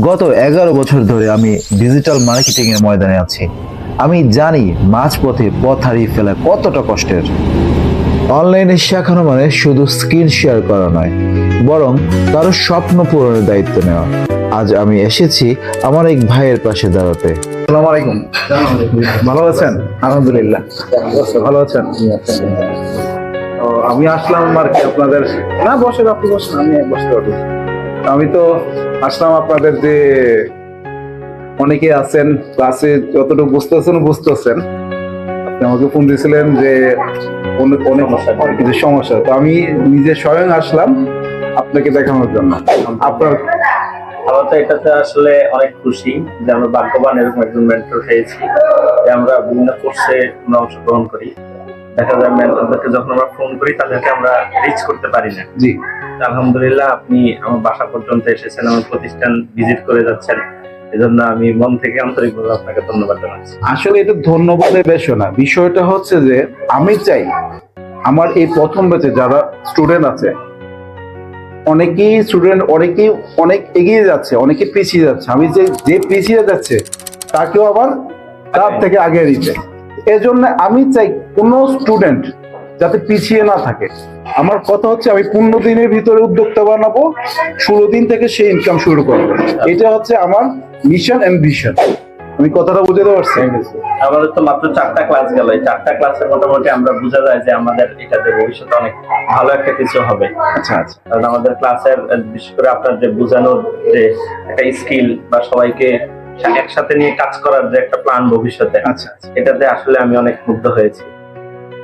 গত 11 বছর ধরে আমি ডিজিটাল মার্কেটিং এর ময়দানে আছি। আমি জানি মাঝপথে পথ হারিয়ে ফেলা কতটা কষ্টের। অনলাইনে শেখানো মানে শুধু স্ক্রিন শেয়ার করা নয়, বরং কারো স্বপ্ন পূরণের দায়িত্ব নেওয়া। আজ আমি এসেছি আমার এক ভাইয়ের পাশে দাঁড়াতে। আসসালামু আলাইকুম। ভালো আছেন? আলহামদুলিল্লাহ। ভালো আছেন? আমি আসলাম আর কি আপনাদের, না বসে আপনি বসেন, আমি বসতে পারবো। আমি তো আসলাম আপনাদের যে অনেকে আছেন ক্লাসে, যতটুকু বুঝতেছেন আপনি আমাকে ফোন দিয়েছিলেন যে অনেক কিছু সমস্যা, তো আমি নিজে স্বয়ং আসলাম আপনাকে দেখানোর জন্য। আপনার আমরা তো এটাতে আসলে অনেক খুশি যে আমরা ভাগ্যবান এরকম একজন মেন্টর পেয়েছি, যে আমরা বিভিন্ন কোর্সে আমরা অংশগ্রহণ করি। দেখা যায় মেন্টরদেরকে যখন আমরা ফোন করি তাদেরকে আমরা রিচ করতে পারি না। জি, আলহামদুলিল্লাহ আপনি আমার বাসা পর্যন্ত এসেছেন, আমার প্রতিষ্ঠান ভিজিট করে যাচ্ছেন, এজন্য আমি মন থেকে আন্তরিকভাবে আপনাকে ধন্যবাদ জানাচ্ছি। আসলে এটা ধন্যবাদের বিষয় না, বিষয়টা হচ্ছে যে আমি চাই আমার এই প্রথম ব্যাচে যারা স্টুডেন্ট আছে, অনেকেই অনেক এগিয়ে যাচ্ছে, অনেকে পিছিয়ে যাচ্ছে। আমি যে পিছিয়ে যাচ্ছে তাকেও আবার তার থেকে আগে দিতে। এজন্য আমি চাই কোনো স্টুডেন্ট যাতে পিছিয়ে না থাকে। আমার কথা হচ্ছে আমি 15 দিনের ভিতরে উদ্যোক্তা বানাবো, 16 দিন থেকে সে ইনকাম শুরু করবো। এটা হচ্ছে আমার মিশন এন্ড ভিশন। আমি কথাটা বুঝতে পারছি? আমাদের তো মাত্র 4টা ক্লাস গেল, এই 4টা ক্লাসে মোটামুটি আমরা বোঝা যায় যে আমাদের এটাতে ভবিষ্যতে অনেক ভালো একটা কিছু হবে। আচ্ছা আচ্ছা। কারণ আমাদের ক্লাসের বিশেষ করে আপনার যে বোঝানোর যে একটা স্কিল বা সবাইকে একসাথে নিয়ে কাজ করার যে একটা প্ল্যান ভবিষ্যতে, আচ্ছা আচ্ছা। এটাতে আসলে আমি অনেক মুগ্ধ হয়েছি,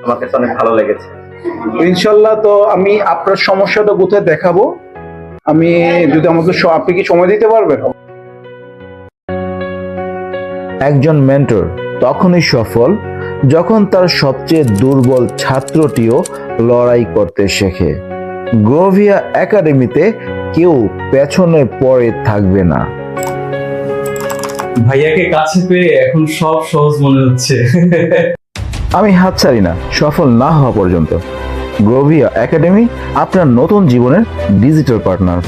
আমার কাছে অনেক ভালো লেগেছে। ইনশাল্লাহ তো আমি আপনার সমস্যাটা কোথায় দেখাবো, আমি যদি আমাকে আপনি কি সময় দিতে পারবেন? একজন মেন্টর তখনই সফল যখন তার সবচেয়ে দুর্বল ছাত্রটিও লড়াই করতে শেখে। গ্রোভিয়া একাডেমিতে কেউ পেছনে পড়ে থাকবে না। ভাইয়াকে কাছে পেয়ে এখন সব সহজ মনে হচ্ছে। আমি হাত ছাড়ি না সফল না হওয়া পর্যন্ত। গ্রোভিয়া একাডেমি আপনার নতুন জীবনের ডিজিটাল পার্টনার।